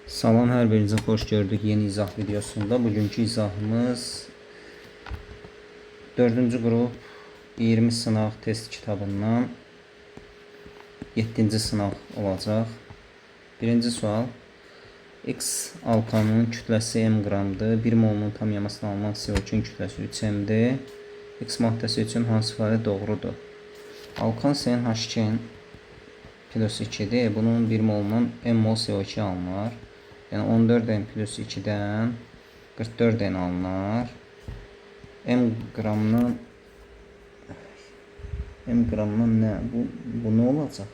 Salam, hər birinizi xoş gördük yeni izah videosunda. Bugünkü izahımız 4-cü qrup 20 sınaq test kitabından 7-ci sınaq olacaq. Birinci sual. X alkanın kütləsi m qramdır. 1 molunun tam yamasına alınan CO2-nin kütləsi 3 m-dir. X maddəsi üçün hansı ifadə doğrudur? Alkan CnH2-nin plus 2'dir. Bunun 1 molundan m mol CO2 alınır. Yəni 14n plus 2'dən 44n alınır. M qramdan nə? Bu nə olacaq?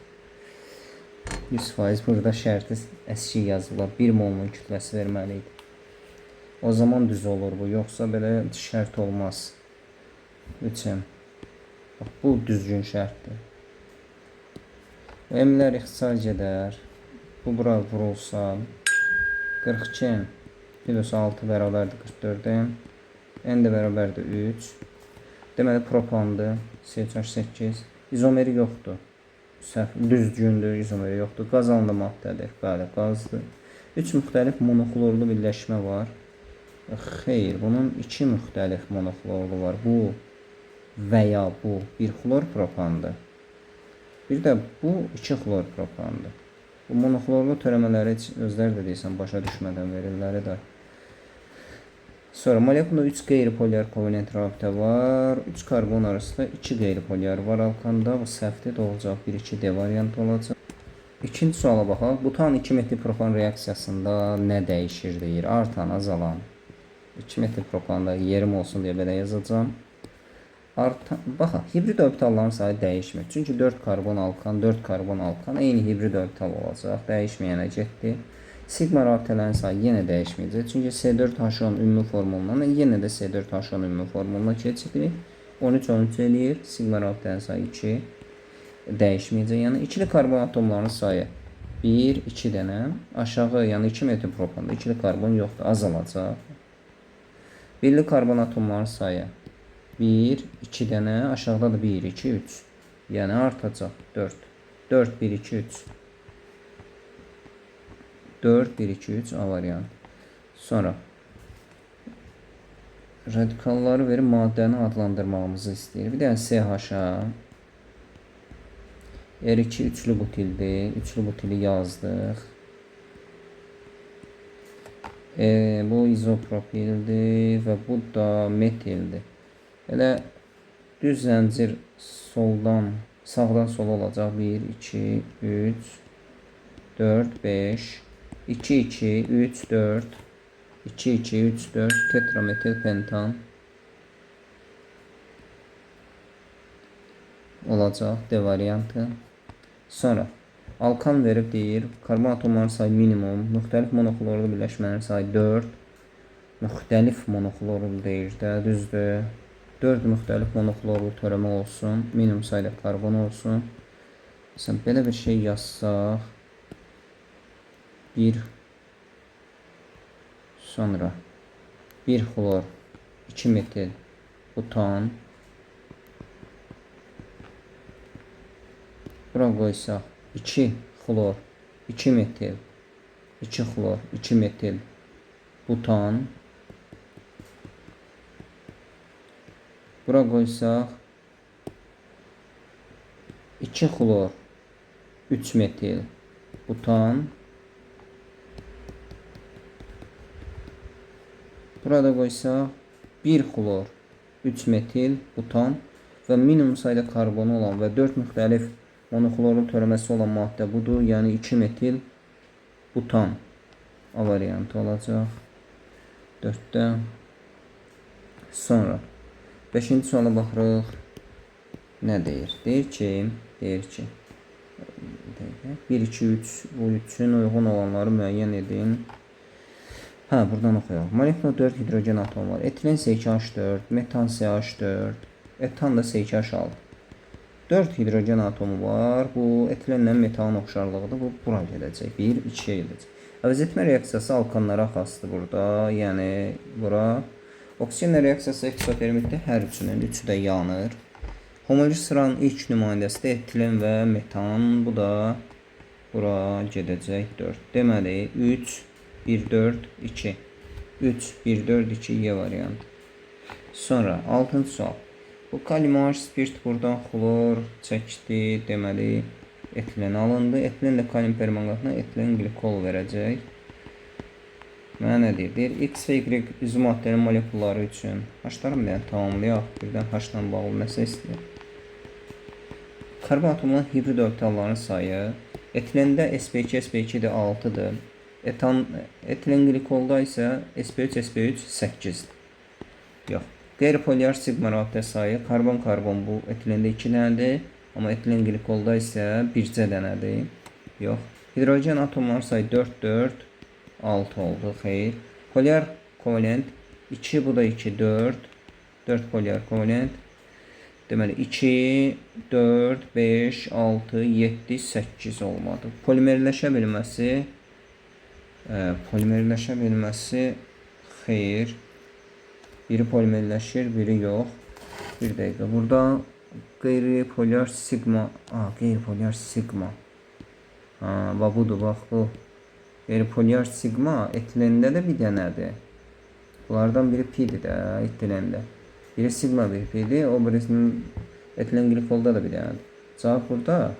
100% burada şərti əski yazılır. 1 molunun kütləsi verməliydi. O zaman düz olur bu. Yoxsa belə şərt olmaz. 3m. Bax, bu düzgün şərtdir. M-lər ixtisar gedər. Bu bura vurulsa 42 plus 6 bərabərdir 44-dən. N də bərabərdir 3. Deməli propandır. CH8. İzomeri yoxdur. Səhv, düzgündür, izomeri yoxdur. Qaz halında maddədir. Bəli, qazdır. 3 müxtəlif monoxlorlu birləşmə var. Xeyr, bunun 2 müxtəlif monoxlorlu var. Bu və ya bu bir xlor propandır. Bir də bu 2 xlor propandır. Bu monoxlorlu törəmələri özləri də deyirsən başa düşmədən verirlər də. Sonra molekulda 3 qeyri-polyar kovalent rabitə var. 3 karbon arasında 2 qeyri-polyar var alkanda. Bu səhvdir, olacaq 1-2D variantı olacaq. İkinci suala baxaq. Butan 2 metil propan reaksiyasında nə dəyişir deyir? Artan, azalan. 2 metil propanda yerim olsun deyə belə yazacağım. Baxın, hibrid orbitalların sayı dəyişmir. Çünki 4 karbon alkan eyni hibrid orbital olacaq. Dəyişməyənə getdi. Sigma rabitələrin sayı yenə dəyişməyəcək. Çünki C4H10 ümumi formulundan yenə də C4H10 ümumi formuluna keçirik. 13 eləyir. Sigma rabitələrin sayı 2. Dəyişməyəcək. Yəni ikili karbon atomlarının sayı 1, 2 dənə. Aşağı, yəni 2 metil propanda ikili karbon yoxdur, azalacaq. Birli karbon atomlarının sayı 1, 2 dənə, aşağıda da 1, 2, 3. Yəni artacaq 4. 4, 1, 2, 3. 4, 1, 2, 3 A variantı. Sonra radikalları verib maddəni adlandırmağımızı istəyir. Bir dənə CH-a R2 üçlü butildir. Üçlü butili yazdıq. Bu izopropildir və bu da metildir. Elə düz zəncir sağdan sola olacaq. 1, 2, 3, 4, 5, 2, 2, 3, 4, 2, 2, 3, 4, tetrametil pentan olacaq. D variantı. Sonra alkan verib deyir, karbon atomlarının sayı minimum, müxtəlif monoxlorlu birləşmələrin sayı 4, müxtəlif monoxlorlu deyir də, düzdür. 4 müxtəlif monoxlorlu törəmə olsun, minimum sayda karbon olsun. Məsələn, belə bir şey yazsaq, sonra 1 xlor, 2 metil butan, bura qoysaq 2 xlor, 2 metil, 2 xlor, 2 metil butan, bura qoysaq 2 xlor, 3 metil butan, burada qoysaq 1 xlor, 3 metil butan və minimum sayda karbonu olan və 4 müxtəlif monoxlorlu törəməsi olan maddə budur. Yəni 2 metil butan A variantı olacaq. 4-də. Sonra 5-ci suala baxırıq. Nə deyir? Deyir ki 1, 2, 3 bu üçün uyğun olanları müəyyən edin. Buradan oxuyaq. Molekulda 4 hidrogen atomu var. Etilen C2H4, metan CH4, etan da C2H6. 4 hidrogen atomu var. Bu etilenlə metanın oxşarlığıdır. Bu bura gedəcək. 1, 2-yə gedəcək. Əvəzetmə reaksiyası alkanlara xasdır burada. Yəni bura. Oksigenlə reaksiyası eksotermikdə hər üçünün üçü də yanır. Homoloji sıranın ilk nümayəndəsi də etilen və metan. Bu da bura gedəcək 4. Deməli 3, 1, 4, 2. 3, 1, 4, 2 Y variantı. Sonra 6-cı sual. Bu kalimar spirt buradan xlor çəkdi. Deməli etilen alındı. Etilen də kalim permanqanatına etilen glikol verəcək. Mənə nə deyir? Deyir X və Y üzv maddənin molekulları üçün H-ları bir dənə tamamlayaq. Birdən H-la bağlı nəsə istəyir. Karbon atomunun hibrid orbitallarının sayı etilendə sp2 sp2 də 6-dır. Etilen glikolda isə sp3 sp3 8-dir. Yox. Qeyri-polyar sigma rabitə sayı karbon bu etilendə 2 dənədir, amma etilen glikolda isə bircə dənədir. Yox. Hidrogen atomların sayı 4 4 6 oldu. Xeyr. Polyar kovalent 2 bu da 2 4 4 polyar kovalent. Deməli 2 4 5 6 7 8 olmadı. Polimerləşə bilməsi xeyr. Biri polimerləşir, biri yox. Bir dəqiqə. Burada qeyri-polyar sigma. Qeyri-polyar sigma. Budur, bax bu. Qeyri-polyar sigma etilendə də bir dənədir. Bunlardan biri pi-dir də etilendə. Biri sigma, biri pi-dir. O birisinin etilen glikolda da bir dənədir. Cavab burada.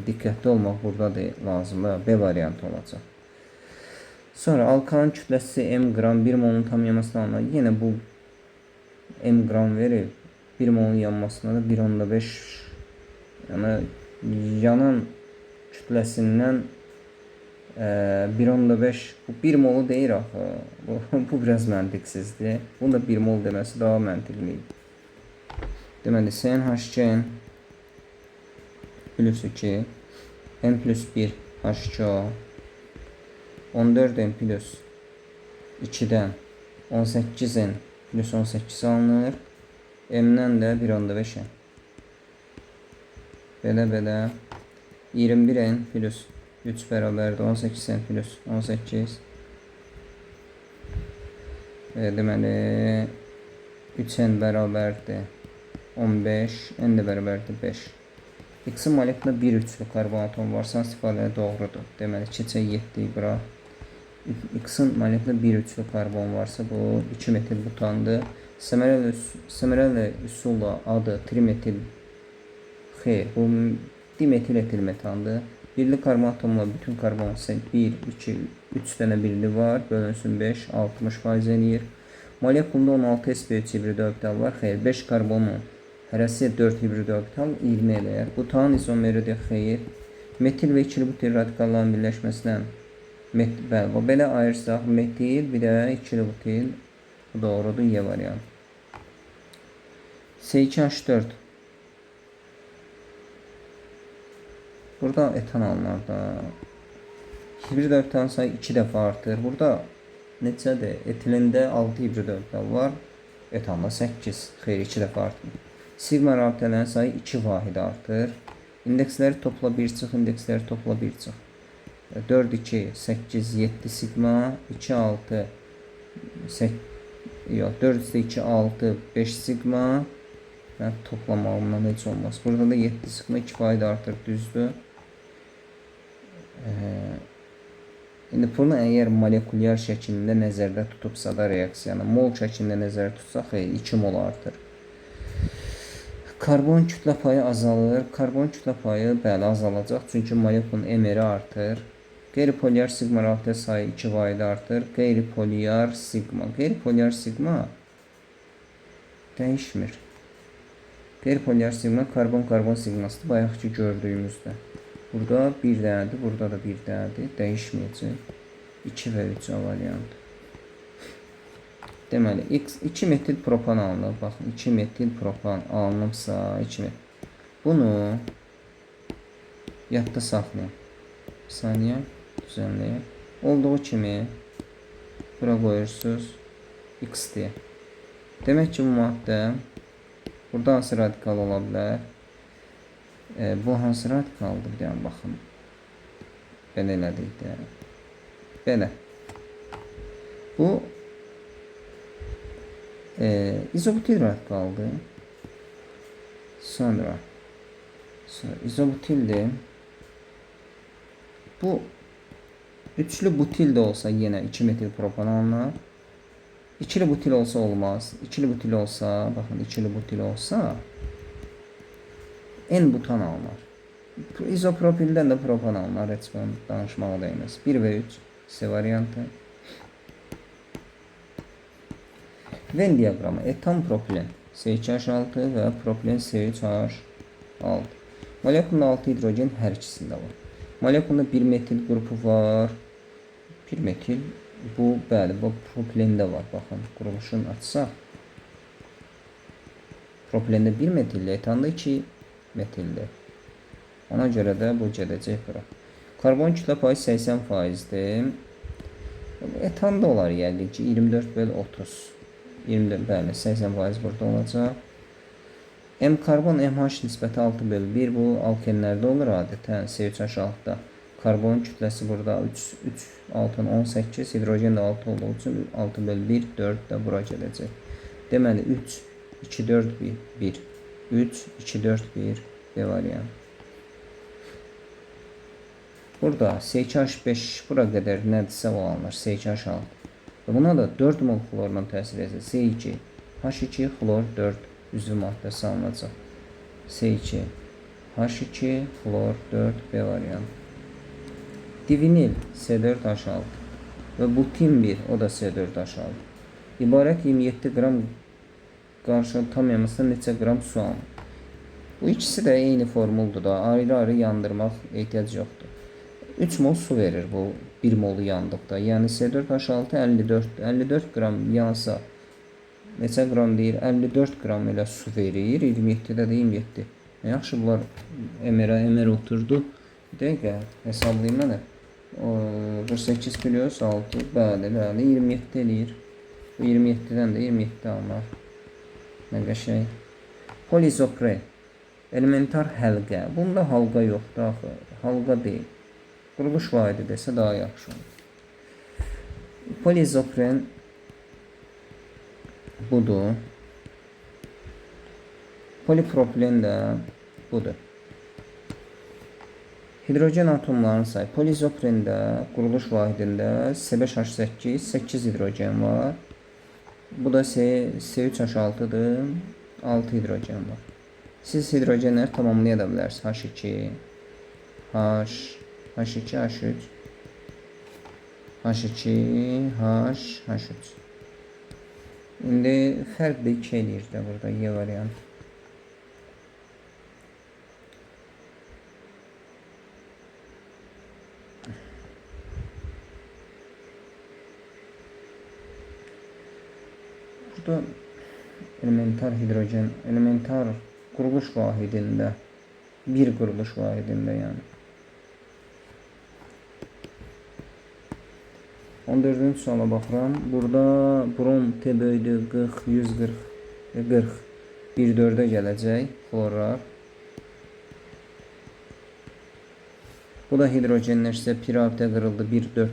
Diqqətli olmaq burada da lazımdır. B variantı olacaq. Sonra alkanın kütləsi m qram 1 molun tam yanmasına alınır. Yenə bu m qram verir. 1 molun yanmasına da 1,5 yəni yanan kütləsindən 1,5 bu 1 molu deyir axı. Bu biraz məntiqsizdir. Bunu da 1 mol deməsi daha məntiqli. Deməli CnH2n plus 2 n plus 1 H2O 14n plus 2'den 18n plus 18 alınır. M'den də 1,5n. Belə 21n plus 3 bərabərdir 18n plus 18. Deməli 3n bərabərdir 15, n də bərabərdir 5. X-in molekulunda bir üçlü karbon atom varsa istifadə doğrudur. Deməli keçək 7-yi bura. X-in molekulunda bir üçlü karbon varsa bu 2 metil butandır. Səmərəli üsulla adı trimetil xeyr, bu dimetil etil metandır. Birli karbon atomla bütün karbon 1, 2, 3 dənə birli var. Bölünsün 5, 60% eləyir. Molekulunda 16 sp3 hibrid orbital var. Xeyr, 5 karbonun hərəsi 4 hibrid orbital 20 eləyər. Butanın izomeridir xeyr. Metil və ikili butil radikalların birləşməsindən belə ayırsaq metil bir də ikili butil doğrudur Y variantı. C2H4 burada etan alınır da. Hibrid orbitalın sayı 2 dəfə artır. Burada neçədir? Etilində 6 hibrid orbital var. Etanda 8. Xeyr, 2 dəfə artır. Sigma rabitələrin sayı 2 vahid artır. İndeksləri topla 1 çıx, indeksləri topla 1 çıx. 4, 2, 8, 7 sigma, 2, 6, 4, 2, 6, 5 sigma. Ben toplamağımdan heç olmaz. Burada da 7 sigma 2 vahid artır, düzdür. İndi bunu əgər molekulyar şəklində nəzərdə tutubsa da reaksiyanı, mol şəklində nəzərdə tutsa, xeyr, 2 mol artır. Karbon kütlə payı azalır. Karbon kütlə payı bəli azalacaq. Çünki molekulun MR artır. Qeyri-polyar sigma rabitə sayı 2 vahid artır. Qeyri-polyar sigma dəyişmir. Qeyri-polyar sigma karbon sigmasıdır. Bayaqki gördüyümüzdə. Burada bir dənədir, burada da bir dənədir. Dəyişməyəcək. 2 və 3 variantı. Deməli, 2 metil propan alınır. Baxın, 2 metil propan alınıbsa, 2 metil. Bunu yadda saxlayın. Bir saniyə, düzənləyək. Olduğu kimi bura qoyursunuz. X deyə. Demək ki, bu maddə burada hansı radikal ola bilər? Bu hansı radikaldır? Bir dənə baxın. Belə elədik də. Belə. Bu izobutil radikaldır. Sonra izobutildir. Bu Üçlü butil de olsa yine 2 metil propan alınır. İkili butil olsa olmaz. İkili butil olsa, bakın ikili butil olsa N butan alınır. İzopropilden de propan alınır. Heç bunu danışmağa değmez. 1 ve 3 C variantı. Venn diagramı etan propilen C2H6 ve propilen C3H6. Molekulun 6 hidrojen her ikisinde var. Molekulunda 1 metil grubu var. 1 metil bu bəli bu propilende var. Bakın quruluşunu açsaq. Propilende 1 metilli, etanda 2 metilli. Ona göre de bu gedəcək bura. Karbon kütlə payı 80%'dir. Etanda olar yəqin ki 24/30. 24 bəli 80% burada olacaq. M karbon MH nisbəti 6/1 bu alkenlərdə olur adətən C3H6'da. Karbon kütləsi burada 3 6 18, hidrojen də 6 olduğu üçün 6/1 4 də bura gələcək. Deməli 3 2 4 1 3 2 4 1 B variantı. Burada C2H5 bura qədər nədirsə o alınır. C2H6. Buna da 4 mol xlorla təsir edəcək. C2 H2 xlor 4 üzvü maddəsi alınacaq. C2 H2 xlor 4 B variantı. Divinil C4H6 ve butin 1 o da C4H6. İbarət 27 qram qarşı tam yamasında neçə qram su alınır. Bu ikisi de eyni formuldur da ayrı-ayrı yandırmaq ehtiyac yoxdur. 3 mol su verir bu 1 molu yandıqda. Yəni C4H6 54 qram yansa neçə qram deyir? 54 qram elə su verir. 27-də də 27. Yaxşı bunlar MR oturdu. Bir dəqiqə hesablayayım mənə. 48 plus 6 bəli 27 eləyir. Bu 27-dən də 27 alınır. Nə qəşəng. Polizopren elementar həlqə. Bunda halqa yoxdur axı. Halqa deyil. Quruluş vahidi desə daha yaxşı olur. Polizopren budur. Polipropilen də budur. Hidrojen atomlarının sayı. Polizoprende quruluş vahidində C5H8 8 hidrojen var. Bu da C3H6'dır. 6 hidrojen var. Siz hidrojenləri tamamlaya da bilərsiniz. H2 H2 H3 H2 H3. İndi fərq də 2 eləyir də burada Y variantı. Burada elementar hidrojen, elementar quruluş vahidində, bir quruluş vahidində yəni. 14-cü suala baxıram. Burada brom T böyüdü 40, 140, 40, 1-4'e gələcək xlorlar. Bu da hidrojenlərsə pirabdə qırıldı 1-4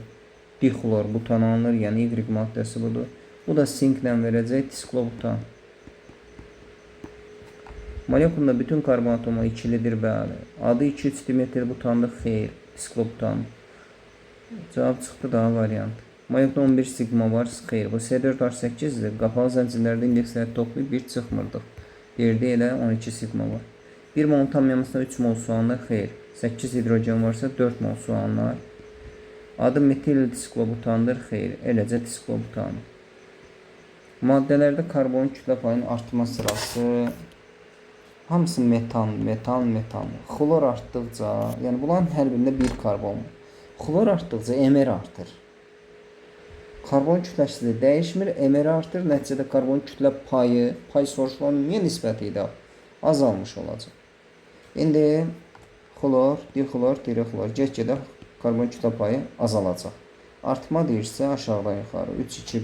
dixlor butan alınır, yəni Y maddəsi budur. Bu da sinklə verəcək disklobutan. Molekulunda bütün karbon atomu ikilidir bəli. Adı 2-3 dimetil butandır, xeyr, disklobutan. Cavab çıxdı daha variant. Molekulda 11 sigma var, xeyr. Bu C4H8'dir. Qapalı zəncirlərdə indeksləri toplayıb bir çıxmırdıq. Yerdə elə 12 sigma var. 1 molun tam yamasında 3 mol su alınır, xeyr. 8 hidrojen varsa 4 mol su alınır. Adı metil disklobutandır, xeyr. Eləcə disklobutandır. Maddelərdə karbon kütlə payının artma sırası hamısı metan. Xlor artdıqca, yəni bunların hər birində bir karbon. Xlor artdıqca MR artır. Karbon kütləsi dəyişmir, MR artır. Nəticədə karbon kütlə pay soruşulan ümumi nisbəti ilə azalmış olacaq. İndi xlor, dixlor, trixlor get-gedə karbon kütlə payı azalacaq. Artma deyirsə aşağıdan yuxarı 3-2-1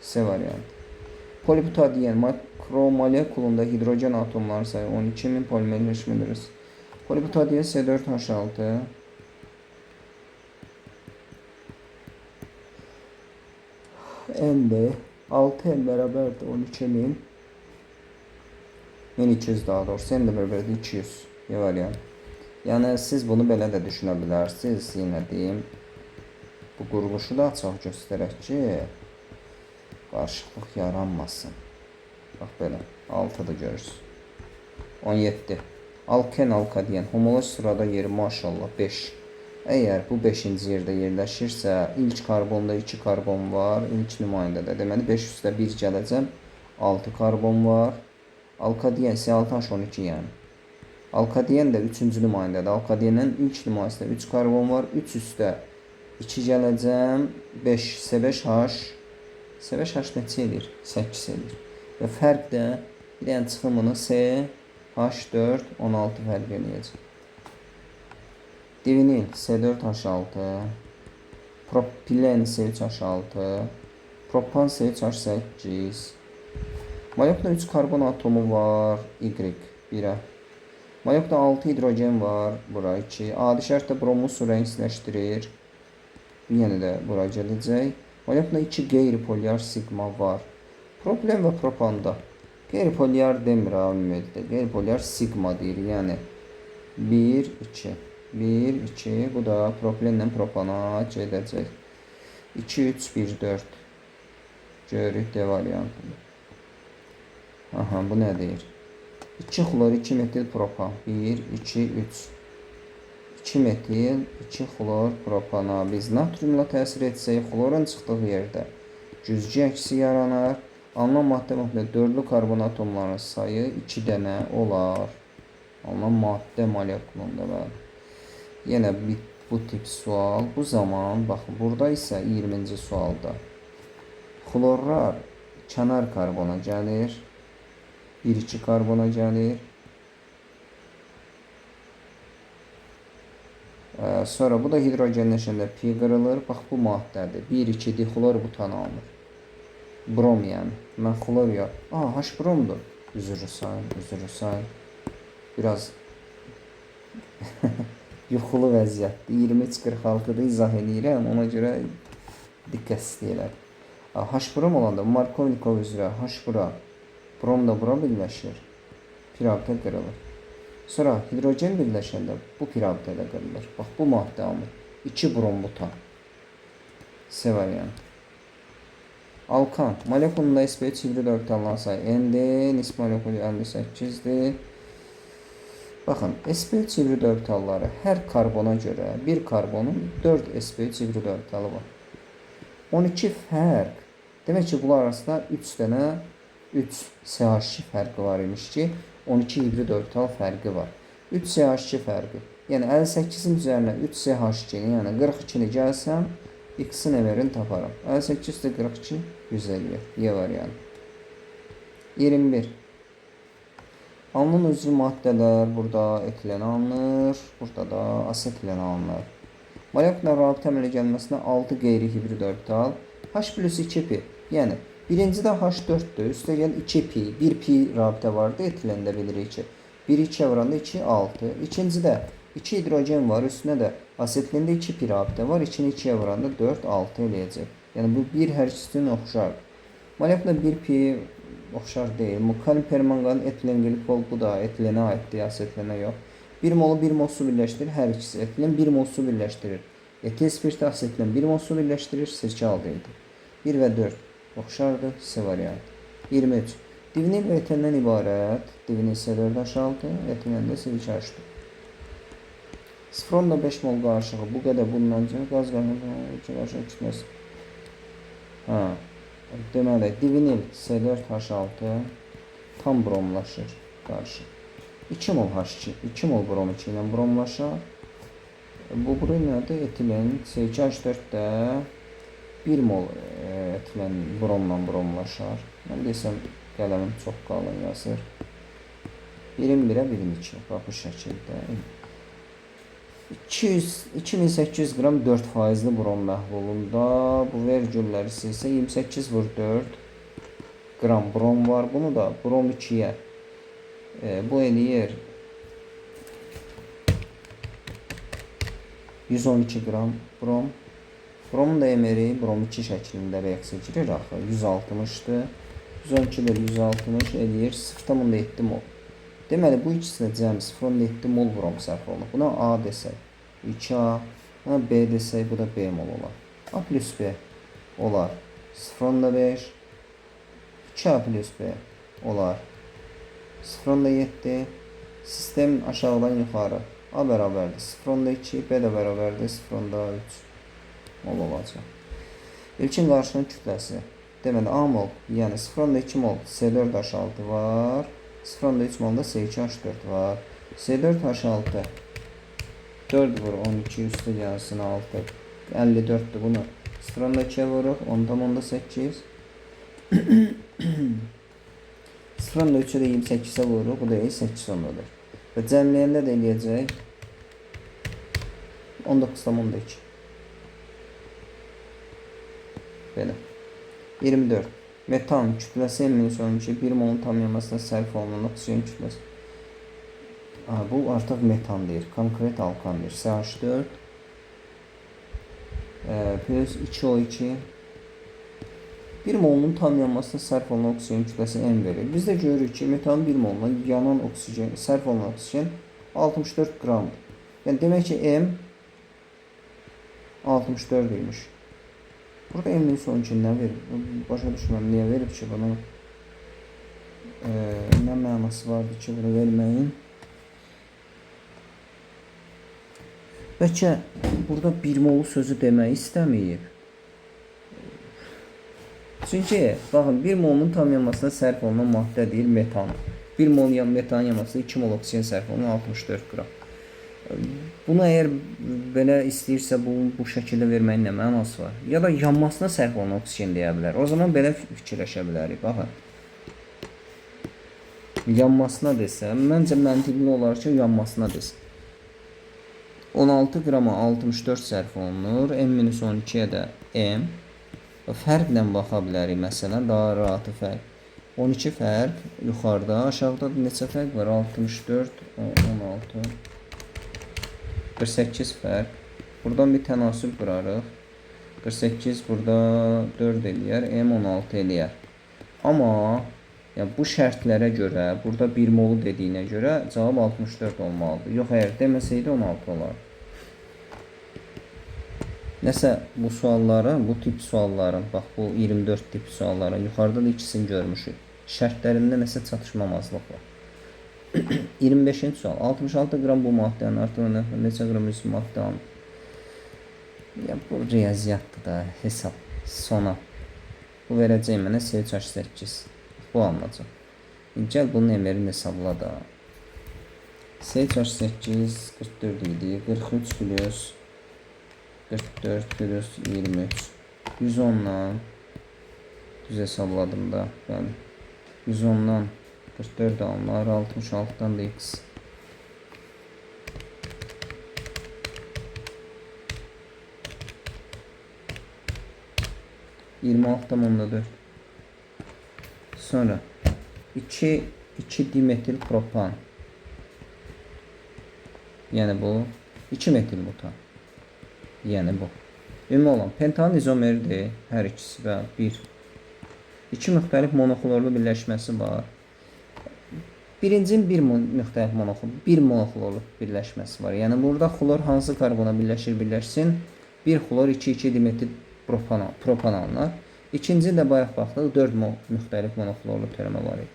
C variantı. Polibutadiyen makromolekulunda hidrojen atomları sayı 12.000 polimerleşmedir. Polibutadiyen C4H6 N'de 6N beraberdir 12.000 1200 daha doğrusu N de beraberdir 200 variant. Yani siz bunu belə də düşünə bilərsiniz. Yine deyim Bu quruluşu da açıq göstərək ki, qarışıqlıq yaranmasın. Bax belə 6-dır görürsünüz. 17. Alken alkadiyen homoloq sırada yeri maşallah 5. Əgər bu 5-ci yerdə yerləşirsə, ilk karbonda 2 karbon var, ilk nümayəndədə. Deməli 5 üstə 1 gələcəm, 6 karbon var. Alkadiyen C6H12 yəni. Alkadiyen də 3-cü nümayəndədə. Alkadiyenin ilk nümayəndəsində 3 karbon var, 3 üstə 2 gələcəm, 5 C5H. C5H neçə edir? 8 edir. Və fərq də bir dənə çıxımını CH4 16 fərq eləyəcək. Divinil C4H6, propilen C3H6, propan C3H8. Mayokda 3 karbon atomu var, Y1'ə. Mayokda 6 hidrogen var, bura 2. Adi şərtdə bromu su rəngsləşdirir. Yenə də bura gələcək. Mayokda 2 qeyri-polyar sigma var. Propilen və propanda qeyri-polyar demirəm ümumiyyətlə. Qeyri-polyar sigma deyir, yəni 1, 2. 1, 2, bu da propilenlə propana gedəcək. 2, 3, 1, 4. Görürük D variantını. Aha, bu nə deyir? 2 xlor, 2 metil propan. 1, 2, 3. 2 metil, 2 xlor propana. Biz natriumla təsir etsək, xlorun çıxdığı yerdə güzgü əksi yaranar. Alınan maddə müxtəlif dördlü karbon atomlarının sayı 2 dənə olar. Alınan maddə molekulunda bəli. Yenə bu tip sual. Bu zaman, baxın, burada isə 20-ci sualda xlorlar kənar karbona gəlir. 1-2 karbona gəlir. Sonra bu da hidrogenləşəndə pi qırılır. Bax, bu maddədir. 1-2 dixlor butan alınır. Brom yəni. Mən xlor ya. H bromdur. Üzrü sayın. Biraz yuxulu vəziyyətdir. 23-46-da izah edirəm. Ona görə diqqət istəyirəm. H brom olanda Markovnikov üzrə H bura, brom da bura birləşir. Pirabda qırılır. Sonra hidrogen birləşəndə bu pirabda da qırılır. Bax, bu maddə alınır. 2 brom butan. C variantı. Alkan. Molekulunda sp3 alınan sayı N'dir. Nisbi molekulu 58'dir. Baxın, sp3 alları hər karbona görə bir karbonun 4 sp3 alı var. 12 fərq. Demək ki, bunlar arasında 3 dənə 3 CH2 fərqi var imiş ki, 12 hibrid al fərqi var. 3 CH2 fərqi. Yəni 58-in üzərinə 3 CH2-ni, yəni 42-ni gəlsəm, X-in əmərini taparam. 58 də 42 150. Y variantı. 21. Alınan üzvü maddələr burada etilen alınır, burada da asetilen alınır. Molekulyar rabitə əmələ gəlməsinə 6 qeyri-hibrid orbital H+2pi, yəni birincidə H4'dür, üstə gəl 2pi, 1pi rabitə vardı, etiləndə bilirik ki 1-2 vuranda 2, 6. İkincidə 2 hidrogen var, üstünə də asetilində 2pi rabitə var, 2-ni 2-yə vuranda 4, 6 eləyəcək. Yəni bu bir hər ikisinin oxşar. Molekulyar 1pi oxşar deyil. Mukalin permangan etilen glikol, bu da etilene aiddir, asetilene yox. 1 molu 1 mol su birləşdirir, hər ikisi etilen 1 mol su birləşdirir. Etil spirti asetilen 1 mol su birləşdirir, sirke əldə edir. 1 və 4 oxşardır, C variantı. 23. Divinil və etiləndən ibarət. Divinil C4H6, etilen də C2H4. 0.5 mol qarışığı bu qədər bundan sonra qaz qarışığı kütləsi. Deməli, divinil C4H6 tam bromlaşır qarşı. 2 mol H2, 2 mol brom 2 ilə bromlaşar. Bu bura nədir? Etilen C2H4 də 1 mol etilen bromla bromlaşar. Mən desəm qələmim çox qalın yazır. 21-ə 22. Bax bu şəkildə. 2800 qram 4%li brom məhlulunda bu vergüllər isə 28/4 qram brom var. Bunu da brom 2-yə bu eləyir 112 qram brom. Bromun da emeri brom 2 şəklində reaksiya girir axı. 160-dır. 112 bölü 160 eləyir 0,7 mol. Deməli, bu ikisi də cəmi 0,7 mol brom sərf olunur. Buna A desək, 2A, buna B desək, bu da B mol olar. A plus B olar 0,5. 2A plus B olar 0,7. Sistem aşağıdan yuxarı. A bərabərdir 0,2, B də bərabərdir 0,3 mol olacaq. İlkin qarşının kütləsi. Deməli A mol, yəni 0,2 mol C4H6 var. 0,3 mol da C2H4 var. C4H6 4 vur 12 üstü gəlsin 6. 54'dür bunu. 0,2'ye vuruq. 10,8. 0,3'e de 28'e vuruq. Bu da 8 ondadır. Və cəmləyəndə də eləyəcək 19,2. Belə. 24. Metan kütləsi M-12 1 molun tam yanmasına sərf olunan oksigen kütləsi. Bu artıq metan deyir. Konkret alkan deyir. CH4 plus 2O2 1 molun tam yanmasına sərf olunan oksigen kütləsi M verir. Biz də görürük ki, metanın 1 moluna yanan oksigen, sərf olunan oksigen 64 qramdır. Yəni demək ki, M 64 imiş. Burada M-in sonucu nə verir? Başa düşməm, niyə verib ki, buna? Nə mənası vardır ki, bunu verməyin? Bəlkə burada 1 mol sözü demək istəməyib. Çünki, baxın, 1 molun tam yanmasına sərf olunan maddə deyil metan. 1 mol metan yanmasına 2 mol oksigen sərf olunan 64 qram. Bunu əgər belə istəyirsə bu şəkildə verməyin nə mənası var? Ya da yanmasına sərf olunan oksigen deyə bilər. O zaman belə fikirləşə bilərik. Baxın. Yanmasına desəm, məncə məntiqli olar ki, yanmasına desin. 16 qrama 64 sərf olunur. M-12'ye də M. Fərqlə baxa bilərik məsələn, daha rahatı fərq. 12 fərq yuxarıda, aşağıda neçə fərq var? 64, 16, 48 fərq. Buradan bir tənasüb qırarıq. 48 burada 4 eləyər, M16 eləyər. Amma yəni bu şərtlərə görə, burada 1 molu dediyinə görə cavab 64 olmalıdır. Yox, əgər deməsəydi 16 olar. Nəsə bu sualların, bu tip sualların, bax bu 24 tip sualların yuxarıda da ikisini görmüşük. Şərtlərində nəsə çatışmamazlıq var. 25-ci sual. 66 qram bu maddənin artığında neçə qram üzüm maddə alınır? Ya bu riyaziyyatdır da, hesab, sona. Bu verəcək mənə CH8. Bu alınacaq. Gəl bunun emerini hesabla da. CH8 44 idi. 43 plus 44 plus 23. 110'dan düz hesabladım da. Yani 110'dan 44 alınır. 66'dan da x. %26,4. Sonra 2 dimetil propan. Yani bu 2 metil butan. Yəni bu. Ümumi olan pentanın izomeridir. Hər ikisi və 1. 2 müxtəlif monoxlorlu birləşməsi var. Birincinin bir müxtəlif monoxlorlu birləşməsi var. Yəni burada xlor hansı karbona birləşsin? 1 xlor 2 dimetil propan alınır. İkinci də bayaq baxdıq 4 müxtəlif monoxlorlu törəmə var idi.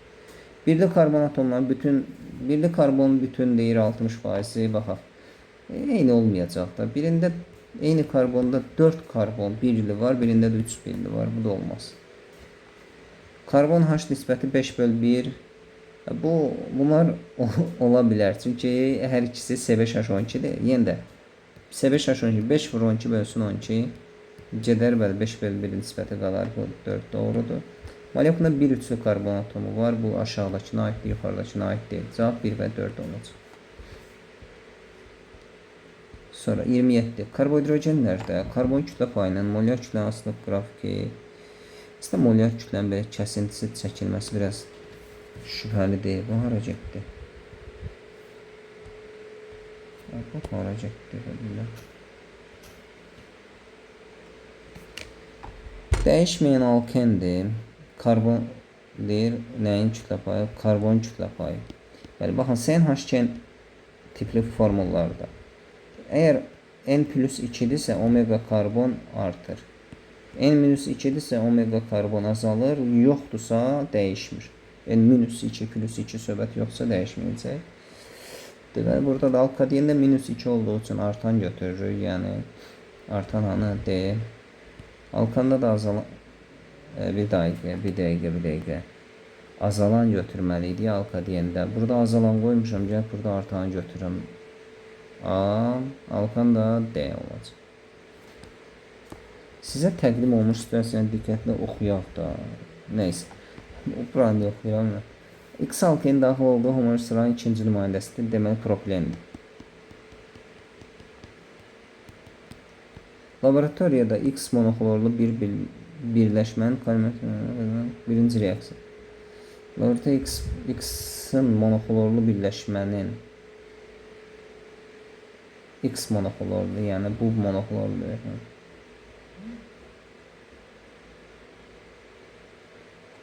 Birli karbon atomların birli karbonun bütün deyir 60%. Baxaq. Eyni olmayacaq da. Birində eyni karbonda 4 karbon birli var, birində də 3 birli var. Bu da olmaz. Karbon H nisbəti 5/1. Bunlar ola bilər. Çünki hər ikisi C5H12-dir. Yenə də C5H12 5/12 bölsün 12. Gedər bəli 5/1 nisbəti qalar. Bu 4 doğrudur. Molekulda bir üçlü karbon atomu var. Bu aşağıdakına aiddir, yuxarıdakına aid deyil. Cavab 1 və 4 olacaq. Sonra 27. Karbohidrogenlərdə karbon kütlə payının molyar kütlənin asılıq qrafiki. İşte molyar kütlənin belə kəsintisi çəkilməsi biraz şübhəli deyil. Bu hara getdi? Bu hara getdi? Dəyişməyən alkendir. Karbon deyir, nəyin kütlə payı? Karbon kütlə payı. Yəni, baxın, CnH2 tipli formullarda. Əgər N+2'dirsə omega karbon artır. N-2'dirsə omega karbon azalır, yoxdursa dəyişmir. N-2+2 söhbət yoxsa dəyişməyəcək. Deməli burada da alkadiyində -2 olduğu üçün artan götürürük. Yəni artan hanı D. Alkanda da azalan bir dəqiqə. Azalan götürməli idi alkadiyində. Burada azalan qoymuşam, gəl burada artanı götürürəm. A, alkan da D olacaq. Sizə təqdim olmuş situasiyanı diqqətlə oxuyaq da. Neyse. Buranı da oxuyuram. X alkenin daxil olduğu homojen sıranın ikinci nümayəndəsidir. Deməli propilendir. Laboratoriyada X monoklorlu bir birləşmənin birinci reaksiya. Laboratoriyada X-in monoklorlu birləşmənin X monoklorlu, yəni bu monoklorlu.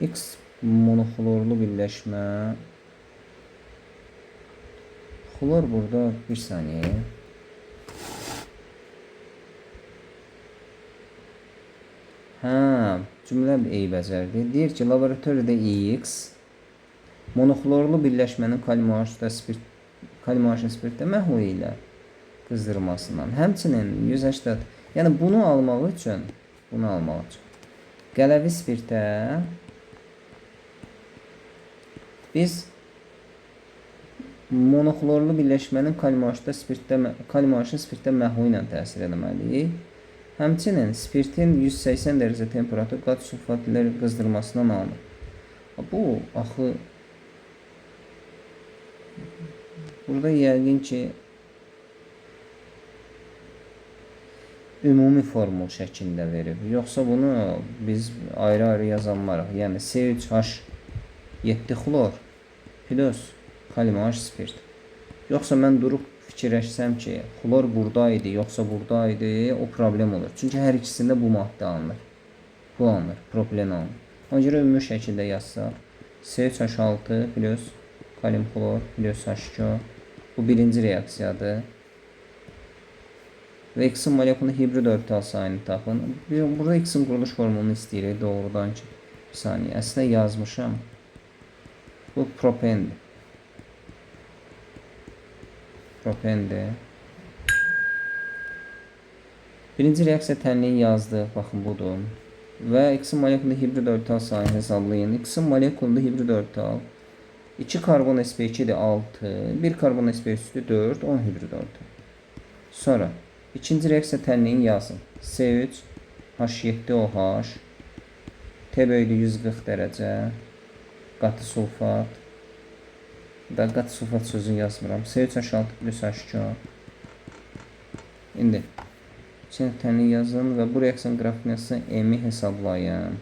X monoklorlu birləşmə. Xlor burada bir saniyə. Cümlə eybəcərdir. Deyir ki, laboratoriyada X monoklorlu birləşmənin kalium spirtdə məhv ilə qızdırmasından. Həmçinin 180, yəni bunu almaq üçün qələvi spirtə biz monoklorlu birləşmənin kalium spirtdə məhv ilə təsir etməliyik. Həmçinin spirtin 180 dərəcə temperatur qat sulfat ilə qızdırmasından alınır. Bu axı burada yəqin ki ümumi formul şəklində verib. Yoxsa bunu biz ayrı-ayrı yazanmarıq. Yəni C3H7 xlor plus kalium spirt. Yoxsa mən durub fikirləşsəm ki, xlor buradaydı, yoxsa buradaydı, o problem olur. Çünki hər ikisində bu maddə alınır. Bu alınır, propilen alınır. Ona görə ümumi şəkildə yazsaq, C3H6 plus kalium xlor plus H2. Bu birinci reaksiyadır. Və X-in molekulunu hibrid orbital sayını tapın. Burada X-in quruluş formulunu istəyirik doğrudan ki. Bir saniyə, əslində yazmışam. Bu propendir. Birinci reaksiya tənliyi yazdıq. Baxın, budur. Və X-in molekulunda hibrid orbital sayını hesablayın. X-in molekulunda hibrid orbital 2 karbon sp2-dir 6, 1 karbon sp3-dür 4, 10 hibrid orbital. Sonra ikinci reaksiya tənliyini yazın. C3 H7OH T bölü 140 dərəcə qatı sulfat. Qatı sulfat sözünü yazmıram. C3H6 plus H2. İndi təni yazın və bu reaksiyanın qrafikinəsini M-i hesablayın.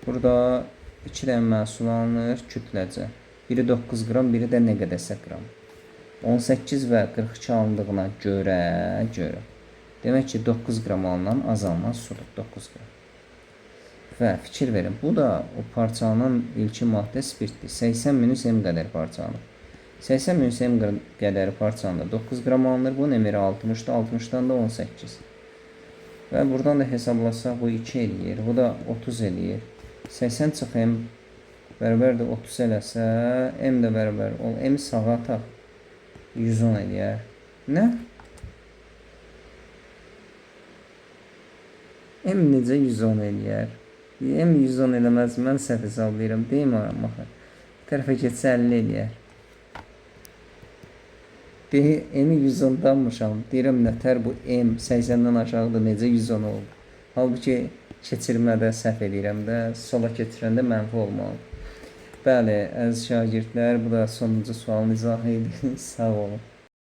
Burada 2 dənə məhsul alınır kütləcə. Biri 9 qram, biri də nə qədərsə qram. 18 və 42 alındığına görə demək ki 9 qram alınan azalınan sudur. 9 qram. Və fikir verin, bu da o parçalanan ilkin maddə spirtdir. 80-M qədər parçalanır. 80-M qədəri parçalanır. 9 qram alınır. Bu nəmiri 60-da, 60-dan da 18. Və buradan da hesablasaq bu 2 eləyir. Bu da 30 eləyir. 80 çıx M bərabərdir 30 eləsə, M də bərabər. M sağa ataq 110 eləyər. Nə? M necə 110 eləyər? M 110 eləməz, mən səhv hesablayıram, deyim aram, baxın. Tərəfə getsə 50 eləyər. M-i 110-danmışam, deyirəm nətər bu M 80-dən aşağıda necə 110 oldu. Halbuki keçirmədə səhv eləyirəm də, sola keçirəndə mənfi olmalı. Bəli, əziz şagirdlər, bu da sonuncu sualın izahı idi. Sağ olun.